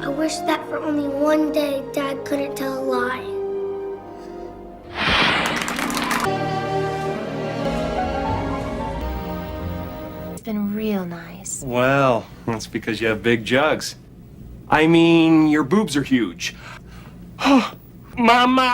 I wish that for only one day Dad couldn't tell a lie. It's been real nice. Well, that's because you have big jugs. I mean, your boobs are huge. Mama!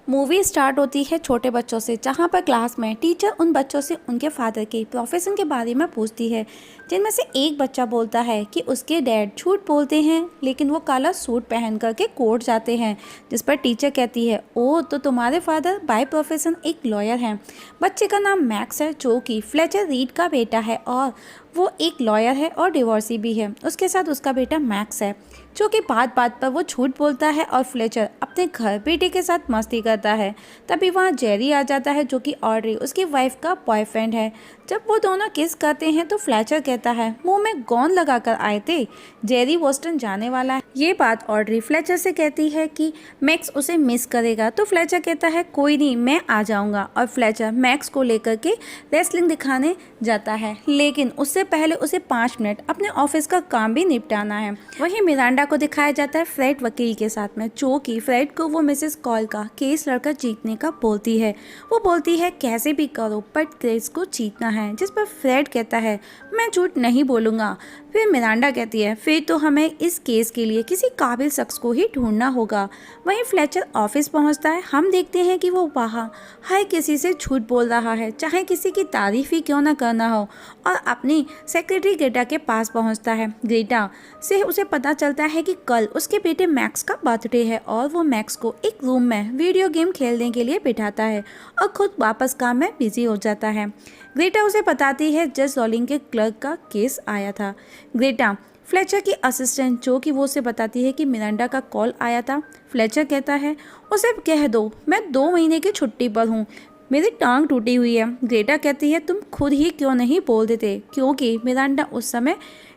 Movie start होती है छोटे बच्चों से, जहाँ पर class में teacher उन बच्चों से उनके फादर के प्रोफेशन के बारे में पूछती है, जिनमें से एक बच्चा बोलता है कि उसके डैड झूठ बोलते हैं, लेकिन वो काला सूट पहन करके कोर्ट जाते हैं। जिस पर टीचर कहती है, ओ तो तुम्हारे फादर बाय प्रोफेशन एक लॉयर हैं। बच्चे का नाम मैक्स है, जो कि फ्लेचर रीड का बेटा है और वो एक लॉयर है और डिवोर्सी भी है। उसके साथ उसका बेटा मैक्स है, जो कि बात बात पर वो झूठ बोलता है और फ्लेचर अपने घर बेटे के साथ मस्ती करता है। तभी वहाँ जेरी आ जाता है, जो कि ऑड्री उसकी वाइफ का बॉयफ्रेंड है। जब वो दोनों किस करते हैं तो फ्लेचर कहता है, मुंह में गोंद लगाकर आए थे, जेरी बोस्टन जाने वाला है। ये बात ऑड्री फ्लेचर से कहती है कि मैक्स उसे मिस करेगा, तो फ्लेचर कहता है कोई नहीं, मैं आ जाऊँगा। और फ्लेचर मैक्स को लेकर के रेसलिंग दिखाने जाता है, लेकिन उससे पहले उसे 5 मिनट अपने ऑफिस का काम भी निपटाना है। वहीं मिरांडा को दिखाया जाता है फ्रेड वकील के साथ में, जो कि फ्रेड को वो मिसेस कॉल का केस लड़कर जीतने का बोलती है। वो बोलती है कैसे भी करो बट केस को जीतना है, जिस पर फ्रेड कहता है मैं झूठ नहीं बोलूँगा। फिर मिरांडा कहती है फिर तो हमें इस केस के लिए किसी काबिल शख्स को ही ढूंढना होगा। वहीं फ्लेचर ऑफिस पहुंचता है। हम देखते हैं कि वो वहाँ हर किसी से झूठ बोल रहा है, चाहे किसी की तारीफ ही क्यों ना करना हो, और अपनी सेक्रेटरी ग्रेटा के पास पहुंचता है। ग्रेटा से उसे पता चलता है कि कल उसके बेटे मैक्स का बर्थडे है और वो मैक्स को एक रूम में वीडियो गेम खेलने के लिए बिठाता है और खुद वापस काम में बिजी हो जाता है। ग्रेटा उसे बताती है जज रॉलिंग के क्लर्क का केस आया था। ग्रेटा फ्लेचर की असिस्टेंट, जो कि वो उसे बताती है कि मिरांडा का कॉल आया था। फ्लेचर कहता है उसे कह दो मैं 2 महीने की छुट्टी पर हूँ, मेरी टांग टूटी हुई है। ग्रेटा कहती है तुम खुद ही क्यों नहीं बोल देते, क्योंकि मिरांडा उस समय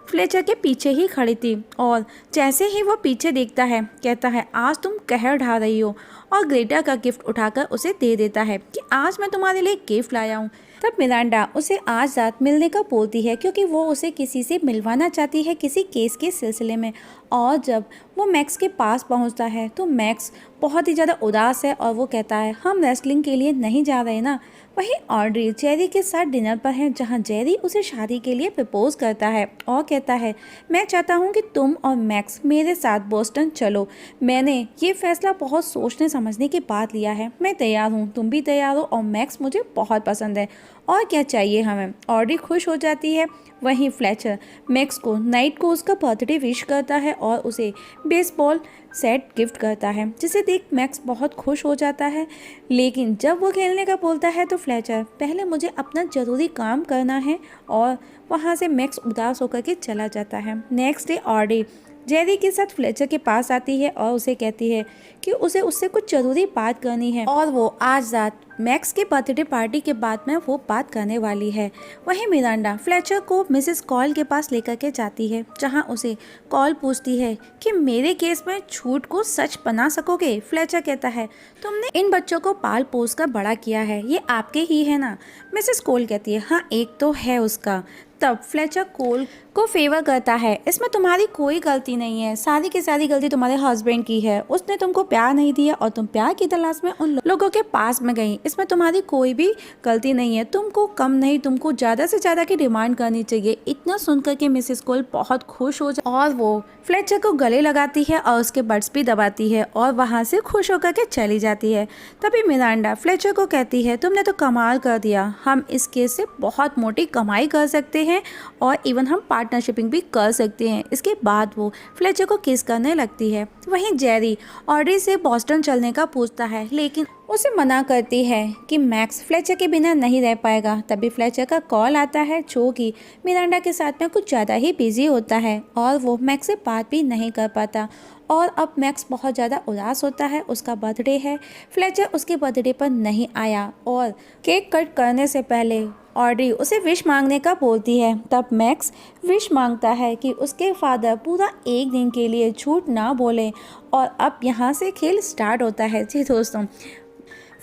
फ्लेचर के पीछे ही खड़ी थी। और जैसे ही वो पीछे देखता है, कहता है आज तुम कहर ढा रही हो, और ग्रेटा का गिफ्ट उठाकर उसे दे देता है कि आज मैं तुम्हारे लिए गिफ्ट लाया हूँ। तब मिरांडा उसे आज रात मिलने का बोलती है, क्योंकि वो उसे किसी से मिलवाना चाहती है किसी केस के सिलसिले में। और जब वो मैक्स के पास पहुंचता है तो मैक्स बहुत ही ज़्यादा उदास है और वो कहता है हम रेसलिंग के लिए नहीं जा रहे ना। वहीं ऑड्री जेरी के साथ डिनर पर है, जहां जेरी उसे शादी के लिए प्रपोज करता है और कहता है मैं चाहता हूं कि तुम और मैक्स मेरे साथ बोस्टन चलो। मैंने ये फैसला बहुत सोचने समझने के बाद लिया है, मैं तैयार हूं, तुम भी तैयार हो, और मैक्स मुझे बहुत पसंद है, और क्या चाहिए हमें। ऑड्री खुश हो जाती है। वहीं फ्लेचर मैक्स को नाइट को उसका बर्थडे विश करता है और उसे बेसबॉल सेट गिफ्ट करता है, जिसे देख मैक्स बहुत खुश हो जाता है। लेकिन जब वो खेलने का बोलता है तो फ्लेचर पहले मुझे अपना ज़रूरी काम करना है, और वहाँ से मैक्स उदास होकर के चला जाता है। नेक्स्ट डे ऑड्री जेरी के साथ फ्लेचर के पास आती है और उसे कहती है कि उसे उससे कुछ ज़रूरी बात करनी है, और वो आज रात मैक्स के बर्थडे पार्टी के बाद में वो बात करने वाली है। वहीं मिरांडा फ्लेचर को मिसेस कॉल के पास लेकर के जाती है, जहां उसे कॉल पूछती है कि मेरे केस में झूठ को सच बना सकोगे। फ्लेचर कहता है तुमने इन बच्चों को पाल पोस कर बड़ा किया है, ये आपके ही है ना। मिसेस कॉल कहती है हाँ एक तो है उसका। तब फ्लेचर कोल को फेवर करता है, इसमें तुम्हारी कोई गलती नहीं है, सारी की सारी गलती तुम्हारे हस्बैंड की है, उसने तुमको प्यार नहीं दिया और तुम प्यार की तलाश में उन लोगों के पास में गई, इसमें तुम्हारी कोई भी गलती नहीं है, तुमको कम नहीं तुमको ज़्यादा से ज़्यादा की डिमांड करनी चाहिए। इतना सुनकर के मिसेस कोल बहुत खुश हो जाती और वो फ्लेचर को गले लगाती है और उसके बट्स भी दबाती है और वहाँ से खुश होकर के चली जाती है। तभी मिरांडा फ्लेचर को कहती है तुमने तो कमाल कर दिया, हम इस केस से बहुत मोटी कमाई कर सकते हैं और इवन हम पार्टनरशिपिंग भी कर सकते हैं। इसके बाद वो फ्लेचर को किस करने लगती है। वहीं जेरी ऑड्री से बॉस्टन चलने का पूछता है, लेकिन उसे मना करती है कि मैक्स फ्लेचर के बिना नहीं रह पाएगा। तभी फ्लेचर का कॉल आता है, जो कि मिरांडा के साथ में कुछ ज़्यादा ही बिजी होता है और वो मैक्स से बात भी नहीं कर पाता। और अब मैक्स बहुत ज़्यादा उदास होता है, उसका बर्थडे है, फ्लेचर उसके बर्थडे पर नहीं आया और केक कट करने से पहले ऑड्री उसे विश मांगने का बोलती है। तब मैक्स विश मांगता है कि उसके फादर पूरा 1 दिन के लिए झूठ ना बोलें और अब यहाँ से खेल स्टार्ट होता है। जी दोस्तों,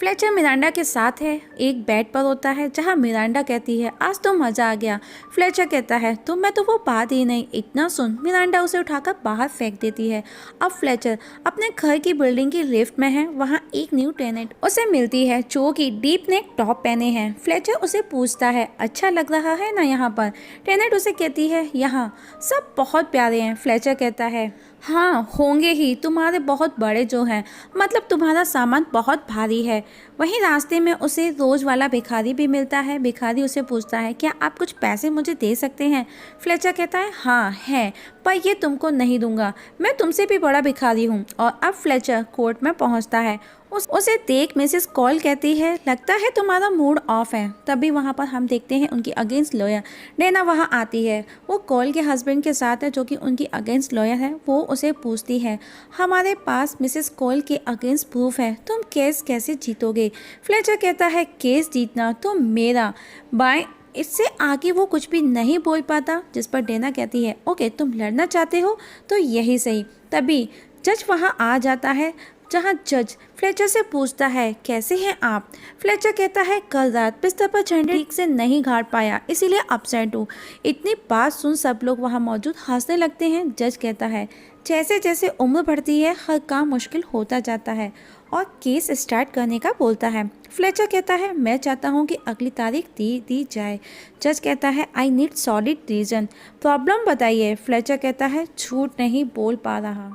फ्लेचर मिरांडा के साथ है, एक बेड पर होता है जहां मिरांडा कहती है आज तो मज़ा आ गया। फ्लेचर कहता है तो मैं तो वो बात ही नहीं, इतना सुन। मिरांडा उसे उठाकर बाहर फेंक देती है। अब फ्लेचर अपने घर की बिल्डिंग की लिफ्ट में है, वहां एक न्यू टेनेंट उसे मिलती है जो कि डीप नेक टॉप पहने हैं। फ्लेचर उसे पूछता है अच्छा लग रहा है ना यहाँ पर। टेनेंट उसे कहती है यहाँ सब बहुत प्यारे हैं। फ्लेचर कहता है हाँ होंगे ही, तुम्हारे बहुत बड़े जो हैं, मतलब तुम्हारा सामान बहुत भारी है। वहीं रास्ते में उसे रोज वाला भिखारी भी मिलता है। भिखारी उसे पूछता है क्या आप कुछ पैसे मुझे दे सकते हैं। फ्लेचर कहता है हाँ है, पर ये तुमको नहीं दूंगा, मैं तुमसे भी बड़ा भिखारी हूँ। और अब फ्लेचर कोर्ट में पहुँचता है। उसे देख मिसेस कॉल कहती है लगता है तुम्हारा मूड ऑफ है। तभी वहाँ पर हम देखते हैं उनकी अगेंस्ट लॉयर डेना वहाँ आती है। वो कॉल के हस्बैंड के साथ है जो कि उनकी अगेंस्ट लॉयर है। वो उसे पूछती है हमारे पास मिसेस कॉल के अगेंस्ट प्रूफ है, तुम केस कैसे जीतोगे। फ्लेचर कहता है केस जीतना तो मेरा बाय। इससे आगे वो कुछ भी नहीं बोल पाता, जिस पर डेना कहती है ओके तुम लड़ना चाहते हो तो यही सही। तभी जज वहाँ आ जाता है जहाँ जज फ्लेचर से पूछता है कैसे हैं आप। फ्लेचर कहता है कल रात बिस्तर पर झंडे ठीक से नहीं गाड़ पाया इसीलिए अपसेट हूँ। इतनी बात सुन सब लोग वहाँ मौजूद हंसने लगते हैं। जज कहता है जैसे जैसे उम्र बढ़ती है हर काम मुश्किल होता जाता है और केस स्टार्ट करने का बोलता है। फ्लेचर कहता है मैं चाहता हूँ कि अगली तारीख दी जाए। जज कहता है I need solid reason, problem बताइए। फ्लेचर कहता है झूठ नहीं बोल पा रहा,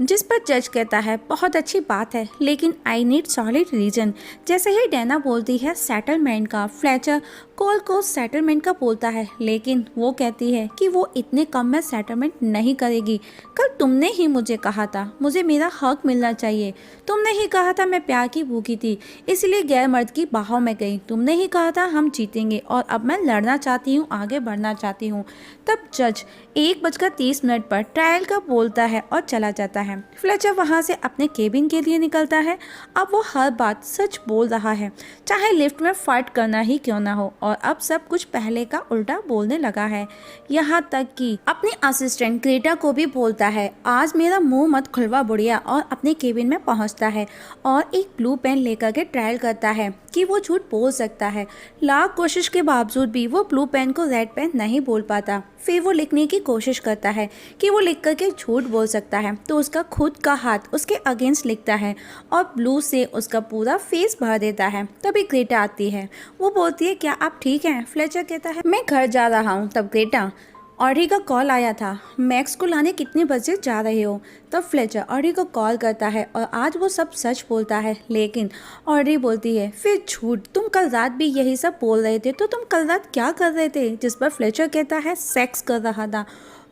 जिस पर जज कहता है बहुत अच्छी बात है लेकिन आई नीड सॉलिड रीजन। जैसे ही डेना बोलती है सेटलमेंट का, फ्लेचर कॉल को सेटलमेंट का बोलता है लेकिन वो कहती है कि वो इतने कम में सेटलमेंट नहीं करेगी। कल तुमने ही मुझे कहा था मुझे मेरा हक मिलना चाहिए, तुमने ही कहा था मैं प्यार की भूखी थी इसलिए गैर मर्द की बाहों में गई, तुमने ही कहा था हम जीतेंगे और अब मैं लड़ना चाहती हूँ, आगे बढ़ना चाहती हूँ। तब जज 1:30 पर ट्रायल का बोलता है और चला जाता है। फ्लेचर वहाँ से अपने केबिन के लिए निकलता है। अब वो हर बात सच बोल रहा है, चाहे लिफ्ट में फाइट करना ही क्यों ना हो, और अब सब कुछ पहले का उल्टा बोलने लगा है। यहाँ तक कि अपनी असिस्टेंट ग्रेटा को भी बोलता है आज मेरा मुंह मत खुलवा बुढ़िया, और अपने केबिन में पहुँचता है और एक ब्लू पेन लेकर के ट्रायल करता है कि वो झूठ बोल सकता है। लाख कोशिश के बावजूद भी वो ब्लू पेन को रेड पेन नहीं बोल पाता। फिर वो लिखने की कोशिश करता है कि वो लिख करके झूठ बोल सकता है, तो उसका खुद का हाथ उसके अगेंस्ट लिखता है और ब्लू से उसका पूरा फेस भर देता है। तभी ग्रेटा आती है, वो बोलती है क्या आप ठीक हैं। फ्लेचर कहता है मैं घर जा रहा हूँ। तब ग्रेटा ऑडी का कॉल आया था, मैक्स को लाने कितने बजे जा रहे हो। तब फ्लेचर ऑडी को कॉल करता है और आज वो सब सच बोलता है, लेकिन ऑडी बोलती है फिर झूठ, तुम कल रात भी यही सब बोल रहे थे, तो तुम कल रात क्या कर रहे थे। जिस पर फ्लेचर कहता है सेक्स कर रहा था।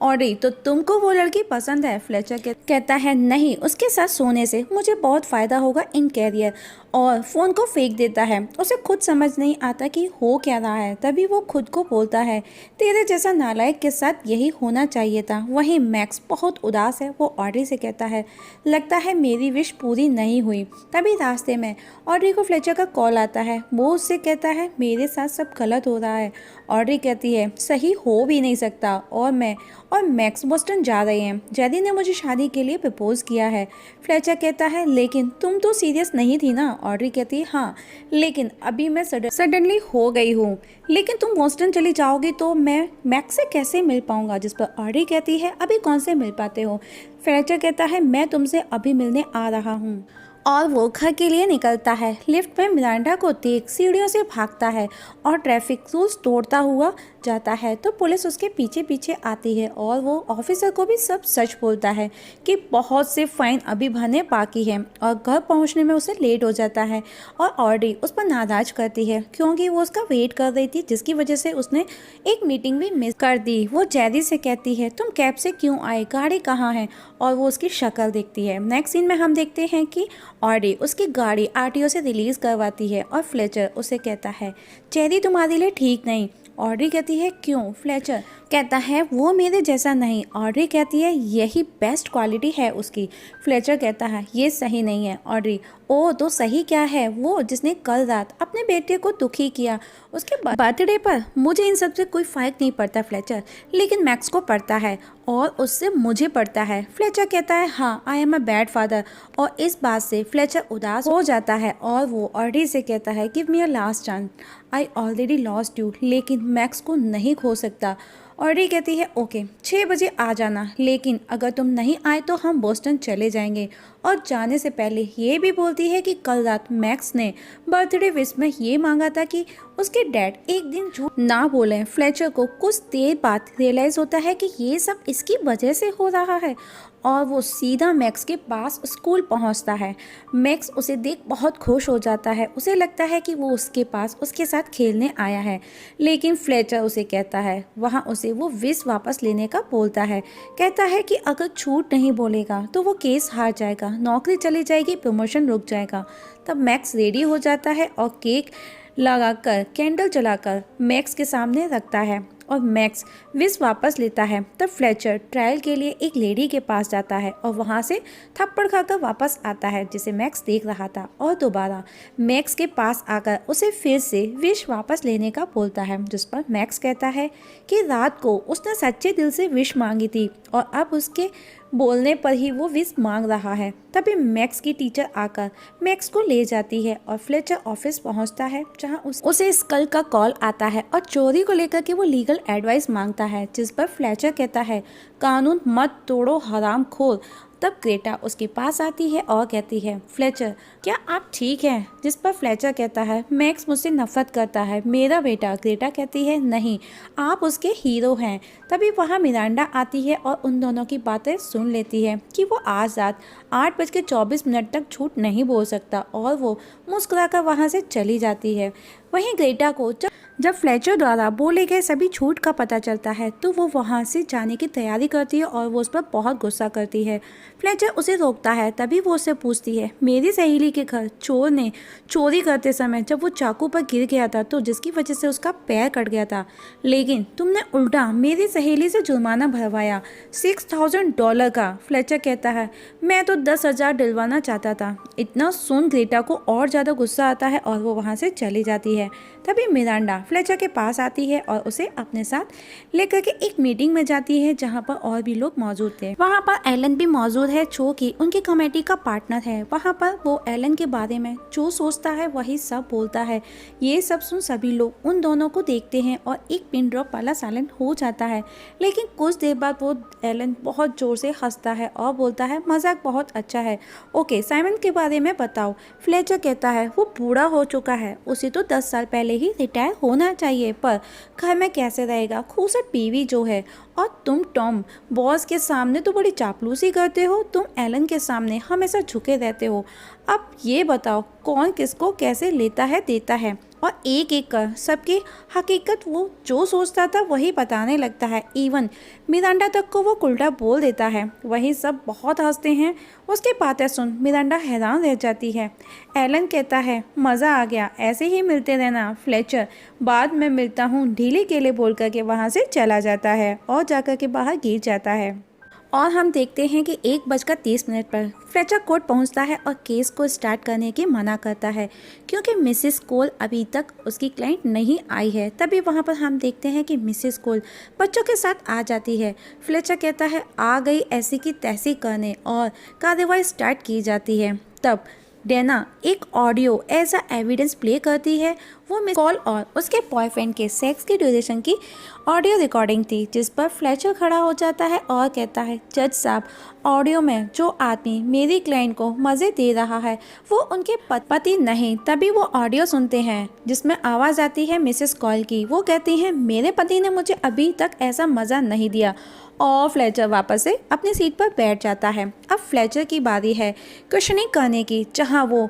ऑडी तो तुमको वो लड़की पसंद है। फ्लेचर कहता है नहीं, उसके साथ सोने से मुझे बहुत फ़ायदा होगा इन कैरियर, और फ़ोन को फेंक देता है। उसे खुद समझ नहीं आता कि हो क्या रहा है। तभी वो खुद को बोलता है तेरे जैसा नालायक के साथ यही होना चाहिए था। वहीं मैक्स बहुत उदास है, वो ऑडी से कहता है लगता है मेरी विश पूरी नहीं हुई। तभी रास्ते में ऑडी को फ्लेचर का कॉल आता है, वो उससे कहता है मेरे साथ सब गलत हो रहा है। ऑडी कहती है सही हो भी नहीं सकता, और मैं और मैक्स बोस्टन जा रहे हैं, जेरी ने मुझे शादी के लिए प्रपोज किया है। फ्लेचर कहता है लेकिन तुम तो सीरियस नहीं थी ना। ऑडी कहती है हाँ, लेकिन अभी मैं सडनली हो गई हूँ, लेकिन तुम बोस्टन चली जाओगी तो मैं मैक्स से कैसे मिल पाऊंगा। जिस पर ऑडी कहती है अभी कौन से मिल पाते हो। फ्लेचर कहता है मैं तुमसे अभी मिलने आ रहा हूँ, और वो घर के लिए निकलता है। लिफ्ट में मिरांडा को देख सीढ़ियों से भागता है और ट्रैफिक रूल्स तोड़ता हुआ जाता है, तो पुलिस उसके पीछे पीछे आती है और वो ऑफिसर को भी सब सच बोलता है कि बहुत से फाइन अभी भरने बाकी है, और घर पहुंचने में उसे लेट हो जाता है। और ऑडी उस पर नाराज करती है क्योंकि वो उसका वेट कर रही थी, जिसकी वजह से उसने एक मीटिंग भी मिस कर दी। वो जेरी से कहती है तुम कैब से क्यों आए, गाड़ी कहाँ है, और वो उसकी शक्ल देखती है। नेक्स्ट सीन में हम देखते हैं कि ऑडी उसकी गाड़ी आरटीओ से रिलीज करवाती है और फ्लेचर उसे कहता है जेरी तुम्हारे लिए ठीक नहीं। ऑडी कहती है क्यों। फ्लेचर कहता है वो मेरे जैसा नहीं। ऑड्री कहती है यही बेस्ट क्वालिटी है उसकी। फ्लेचर कहता है ये सही नहीं है। ऑड्री ओ तो सही क्या है? वो जिसने कल रात अपने बेटे को दुखी किया उसके बर्थडे पर। मुझे इन सब से कोई फ़र्क नहीं पड़ता फ्लेचर, लेकिन मैक्स को पड़ता है और उससे मुझे पड़ता है। फ्लेचर कहता है हाँ I am a bad father. और इस बात से फ्लेचर उदास हो जाता है और वो ऑड्री से कहता है give me a last chance, I already lost you. लेकिन मैक्स को नहीं खो सकता। ऑड्री कहती है ओके 6 बजे आ जाना, लेकिन अगर तुम नहीं आए तो हम बोस्टन चले जाएंगे। और जाने से पहले ये भी बोलती है कि कल रात मैक्स ने बर्थडे विश में ये मांगा था कि उसके डैड एक दिन झूठ ना बोलें। फ्लेचर को कुछ देर बाद रियलाइज़ होता है कि ये सब इसकी वजह से हो रहा है और वो सीधा मैक्स के पास स्कूल पहुंचता है। मैक्स उसे देख बहुत खुश हो जाता है। उसे लगता है कि वो उसके पास उसके साथ खेलने आया है, लेकिन फ्लेचर उसे कहता है वहाँ उसे वो विश वापस लेने का बोलता है। कहता है कि अगर झूठ नहीं बोलेगा तो वो केस हार जाएगा, नौकरी चली जाएगी, प्रमोशन रुक जाएगा। तब मैक्स रेडी हो जाता है और केक लगाकर कैंडल जलाकर मैक्स के सामने रखता है और मैक्स विश वापस लेता है। तब फ्लेचर ट्रायल के लिए एक लेडी के पास जाता है और वहाँ से थप्पड़ खाकर वापस आता है जिसे मैक्स देख रहा था और दोबारा मैक्स के पास आकर उसे फिर से विश वापस लेने का बोलता है, जिस पर मैक्स कहता है कि रात को उसने सच्चे दिल से विश मांगी थी और अब उसके बोलने पर ही वो विश मांग रहा है। तभी मैक्स की टीचर आकर मैक्स को ले जाती है और फ्लेचर ऑफिस पहुंचता है जहां उसे स्कल का कॉल आता है और चोरी को लेकर के वो लीगल एडवाइस मांगता है, जिस पर फ्लेचर कहता है कानून मत तोड़ो हरामखोर। तब ग्रेटा उसके पास आती है और कहती है फ्लेचर क्या आप ठीक हैं? जिस पर फ्लेचर कहता है मैक्स मुझसे नफरत करता है, मेरा बेटा। ग्रेटा कहती है नहीं, आप उसके हीरो हैं। तभी वहाँ मिरांडा आती है और उन दोनों की बातें सुन लेती है कि वो आज रात 8:24 तक झूठ नहीं बोल सकता और वो मुस्कुराकर वहाँ से चली जाती है। वहीं ग्रेटा को जब फ्लेचर द्वारा बोले गए सभी झूठ का पता चलता है तो वो वहाँ से जाने की तैयारी करती है और वो उस पर बहुत गुस्सा करती है। फ्लेचर उसे रोकता है। तभी वो उससे पूछती है मेरी सहेली के घर चोर ने चोरी करते समय जब वो चाकू पर गिर गया था तो जिसकी वजह से उसका पैर कट गया था, लेकिन तुमने उल्टा मेरी सहेली से जुर्माना भरवाया $6,000 का। फ्लेचर कहता है मैं तो 10,000 दिलवाना चाहता था। इतना सुन ग्रेटा को और ज़्यादा गुस्सा आता है और वो वहाँ से चली जाती है। तभी मिरांडा फ्लेचर के पास आती है और उसे अपने साथ लेकर के एक मीटिंग में जाती है जहाँ पर और भी लोग मौजूद थे। वहाँ पर एलन भी मौजूद है जो कि उनकी कमेटी का पार्टनर है। वहाँ पर वो एलन के बारे में जो सोचता है वही सब बोलता है। ये सब सुन सभी लोग उन दोनों को देखते हैं और एक पिन ड्रॉप वाला साइलेंट हो जाता है, लेकिन कुछ देर बाद वो एलन बहुत जोर से हंसता है और बोलता है मजाक बहुत अच्छा है। ओके साइमन के बारे में बताओ। फ्लेचर कहता है वो बूढ़ा हो चुका है, उसे तो 10 साल पहले ही रिटायर होना चाहिए, पर घर में कैसे रहेगा, खूबसूरत बीवी जो है। और तुम टॉम बॉस के सामने तो बड़ी चापलूसी करते हो, तुम एलन के सामने हमेशा झुके रहते हो। अब ये बताओ कौन किसको कैसे लेता है देता है, और एक एक कर सबकी हकीकत वो जो सोचता था वही बताने लगता है। इवन मिरांडा तक को वो उल्टा बोल देता है। वही सब बहुत हंसते हैं। उसकी बातें सुन मिरांडा हैरान रह जाती है। एलन कहता है मज़ा आ गया, ऐसे ही मिलते रहना। फ्लेचर बाद में मिलता हूँ ढीले केले बोल करके वहाँ से चला जाता है और जाकर के बाहर गिर जाता है। और हम देखते हैं कि 1:30 पर फ्लेचर कोर्ट पहुंचता है और केस को स्टार्ट करने की मना करता है क्योंकि मिसेस कोल अभी तक उसकी क्लाइंट नहीं आई है। तभी वहां पर हम देखते हैं कि मिसेस कोल बच्चों के साथ आ जाती है। फ्लेचर कहता है आ गई ऐसी की तैसी करने और कार्रवाई स्टार्ट की जाती है। तब डेना एक ऑडियो ऐसा एविडेंस प्ले करती है। वो मिस कॉल और उसके बॉयफ्रेंड के सेक्स की ड्यूरेशन की ऑडियो रिकॉर्डिंग थी, जिस पर फ्लेचर खड़ा हो जाता है और कहता है जज साहब ऑडियो में जो आदमी मेरी क्लाइंट को मज़े दे रहा है वो उनके पति नहीं। तभी वो ऑडियो सुनते हैं जिसमें आवाज़ आती है मिसेस कॉल की। वो कहती हैं मेरे पति ने मुझे अभी तक ऐसा मज़ा नहीं दिया। और फ्लेचर वापस से अपनी सीट पर बैठ जाता है। अब फ्लेचर की बारी है क्वेश्चनिंग करने की, जहाँ वो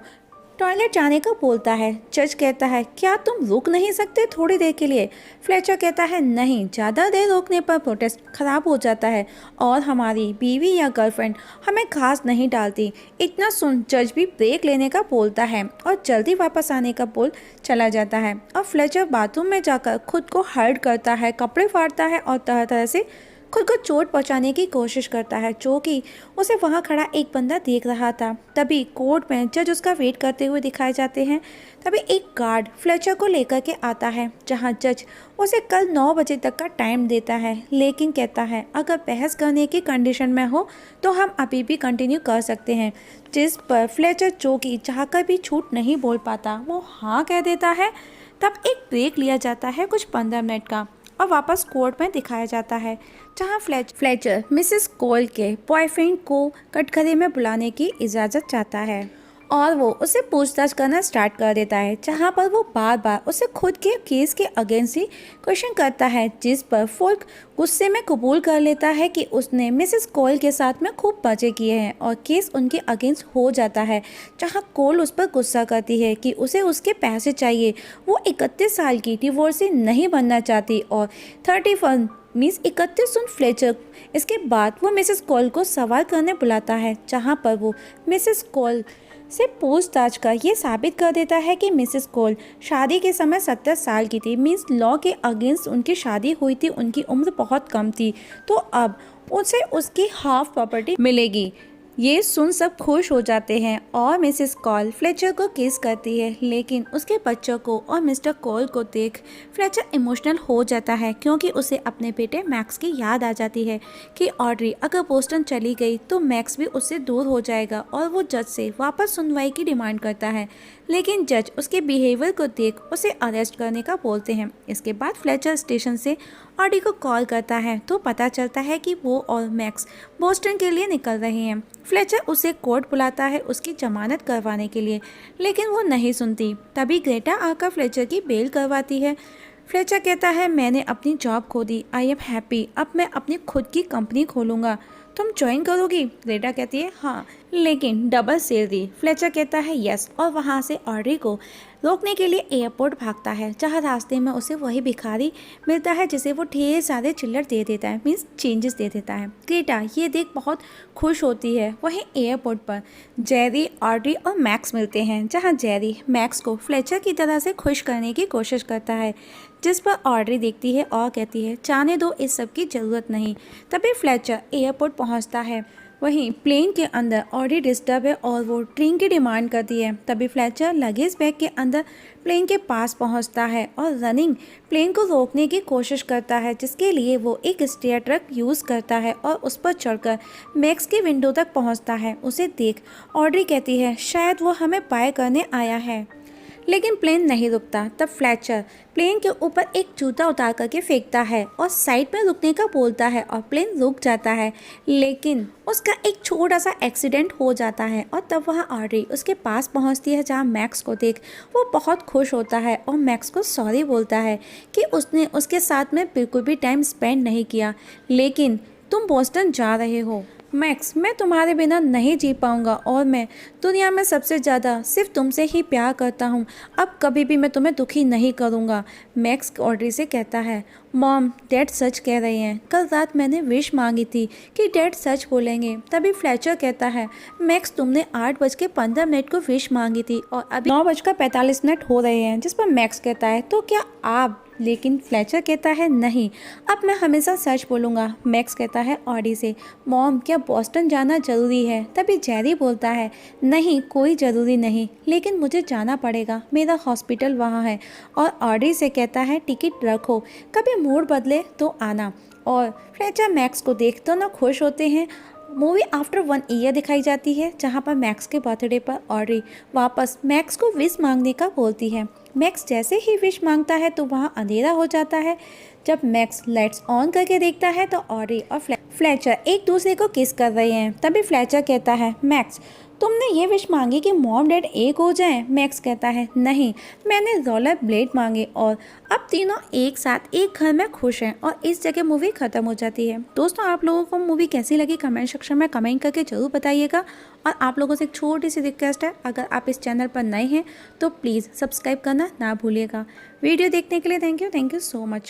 टॉयलेट जाने का बोलता है। जज कहता है क्या तुम रुक नहीं सकते थोड़ी देर के लिए? फ्लेचर कहता है नहीं, ज़्यादा देर रोकने पर प्रोटेस्ट खराब हो जाता है और हमारी बीवी या गर्लफ्रेंड हमें घास नहीं डालती। इतना सुन जज भी ब्रेक लेने का बोलता है और जल्दी वापस आने का बोल चला जाता है। और फ्लेचर बाथरूम में जाकर खुद को हर्ट करता है, कपड़े फाड़ता है और तरह तरह से खुद को चोट पहुंचाने की कोशिश करता है, जो कि उसे वहां खड़ा एक बंदा देख रहा था। तभी कोर्ट में जज उसका वेट करते हुए दिखाए जाते हैं। तभी एक गार्ड फ्लेचर को लेकर के आता है, जहां जज उसे कल 9 बजे तक का टाइम देता है, लेकिन कहता है अगर बहस करने की कंडीशन में हो तो हम अभी भी कंटिन्यू कर सकते हैं। जिस पर फ्लेचर, जो कि चाहकर भी झूठ नहीं बोल पाता, वो हाँ कह देता है। तब एक ब्रेक लिया जाता है कुछ 15 मिनट का और वापस कोर्ट में दिखाया जाता है, जहां फ्लेचर मिसेस कोल के बॉयफ्रेंड को कटघरे में बुलाने की इजाज़त चाहता है और वो उसे पूछताछ करना स्टार्ट कर देता है, जहां पर वो बार बार उसे खुद के केस के अगेंस्ट ही क्वेश्चन करता है, जिस पर फोल्क गुस्से में कबूल कर लेता है कि उसने मिसेस कोल के साथ में खूब मजे किए हैं और केस उनके अगेंस्ट हो जाता है। जहां कोल उस पर गुस्सा करती है कि उसे उसके पैसे चाहिए, वो 31 साल की डिवोर्सी नहीं बनना चाहती और 31 मीन्स 31 सुन फ्लेचर। इसके बाद वो मिसेस कोल को सवाल करने बुलाता है, जहाँ पर वो मिसेस कोल से पूछताछ कर ये साबित कर देता है कि मिसेस कोल शादी के समय 70 साल की थी। मीन्स लॉ के अगेंस्ट उनकी शादी हुई थी, उनकी उम्र बहुत कम थी, तो अब उसे उसकी हाफ प्रॉपर्टी मिलेगी। ये सुन सब खुश हो जाते हैं और मिसेस कॉल फ्लेचर को किस करती है, लेकिन उसके बच्चों को और मिस्टर कॉल को देख फ्लेचर इमोशनल हो जाता है, क्योंकि उसे अपने बेटे मैक्स की याद आ जाती है कि ऑड्री अगर बोस्टन चली गई तो मैक्स भी उससे दूर हो जाएगा और वो जज से वापस सुनवाई की डिमांड करता है, लेकिन जज उसके बिहेवियर को देख उसे अरेस्ट करने का बोलते हैं। इसके बाद फ्लेचर स्टेशन से ऑडी को कॉल करता है तो पता चलता है कि वो और मैक्स बोस्टन के लिए निकल रहे हैं। फ्लेचर उसे कोर्ट बुलाता है उसकी जमानत करवाने के लिए, लेकिन वो नहीं सुनती। तभी ग्रेटा आकर फ्लेचर की बेल करवाती है। फ्लेचर कहता है मैंने अपनी जॉब खो दी, आई एम हैप्पी, अब मैं अपनी खुद की कंपनी खोलूँगा, तुम ज्वाइन करोगी? ग्रेटा कहती है हाँ, लेकिन डबल सैलरी। फ्लेचर कहता है यस और वहाँ से ऑड्री को रोकने के लिए एयरपोर्ट भागता है, जहाँ रास्ते में उसे वही भिखारी मिलता है जिसे वो ढेर सारे चिल्लर दे देता है, मीन्स चेंजेस दे देता है। ग्रेटा ये देख बहुत खुश होती है। वहीं एयरपोर्ट पर जेरी, ऑड्री और मैक्स मिलते हैं, जहाँ जेरी मैक्स को फ्लेचर की तरह से खुश करने की कोशिश करता है, जिस पर ऑड्री देखती है और कहती है जाने दो, इस सब की ज़रूरत नहीं। तभी फ्लेचर एयरपोर्ट पहुंचता है। वहीं प्लेन के अंदर ऑडी डिस्टर्ब है और वो ड्रिंक की डिमांड करती है। तभी फ्लेचर लगेज बैग के अंदर प्लेन के पास पहुंचता है और रनिंग प्लेन को रोकने की कोशिश करता है, जिसके लिए वो एक स्टेयर ट्रक यूज़ करता है और उस पर चढ़कर मैक्स की विंडो तक पहुंचता है। उसे देख ऑड्री कहती है शायद वो हमें बाय करने आया है, लेकिन प्लेन नहीं रुकता। तब फ्लेचर प्लेन के ऊपर एक जूता उतार करके फेंकता है और साइड में रुकने का बोलता है और प्लेन रुक जाता है, लेकिन उसका एक छोटा सा एक्सीडेंट हो जाता है। और तब वहाँ ऑड्री उसके पास पहुँचती है, जहाँ मैक्स को देख वो बहुत खुश होता है और मैक्स को सॉरी बोलता है कि उसने उसके साथ में बिल्कुल भी टाइम स्पेंड नहीं किया, लेकिन तुम बोस्टन जा रहे हो मैक्स, मैं तुम्हारे बिना नहीं जी पाऊंगा और मैं दुनिया में सबसे ज़्यादा सिर्फ तुमसे ही प्यार करता हूँ, अब कभी भी मैं तुम्हें दुखी नहीं करूँगा। मैक्स ऑड्री से कहता है मॉम, डैड सच कह रहे हैं, कल रात मैंने विश मांगी थी कि डैड सच बोलेंगे। तभी फ्लेचर कहता है मैक्स, तुमने 8:15 को विश मांगी थी और अभी 9:45 हो रहे हैं, जिस पर मैक्स कहता है तो क्या आप, लेकिन फ्लेचर कहता है नहीं, अब मैं हमेशा सच बोलूँगा। मैक्स कहता है ऑडी से मॉम, क्या बोस्टन जाना ज़रूरी है? तभी जेरी बोलता है नहीं, कोई ज़रूरी नहीं, लेकिन मुझे जाना पड़ेगा, मेरा हॉस्पिटल वहाँ है। और ऑडी से कहता है टिकट रखो, कभी मूड बदले तो आना। और फ्लेचर मैक्स को देख दोनों खुश होते हैं। मूवी आफ्टर 1 ईयर दिखाई जाती है, जहाँ पर मैक्स के बर्थडे पर ऑड्री वापस मैक्स को विश मांगने का बोलती है। मैक्स जैसे ही विश मांगता है तो वहाँ अंधेरा हो जाता है। जब मैक्स लाइट्स ऑन करके देखता है तो ऑड्री और फ्लेचर एक दूसरे को किस कर रहे हैं। तभी फ्लेचर कहता है मैक्स, तुमने ये विश मांगी कि मॉम डैड एक हो जाएं। मैक्स कहता है नहीं, मैंने रोलर ब्लेड मांगे और अब तीनों एक साथ एक घर में खुश हैं और इस जगह मूवी ख़त्म हो जाती है। दोस्तों, आप लोगों को मूवी कैसी लगी कमेंट सेक्शन में कमेंट करके ज़रूर बताइएगा। और आप लोगों से एक छोटी सी रिक्वेस्ट है, अगर आप इस चैनल पर नए हैं तो प्लीज़ सब्सक्राइब करना ना भूलिएगा। वीडियो देखने के लिए थैंक यू सो मच।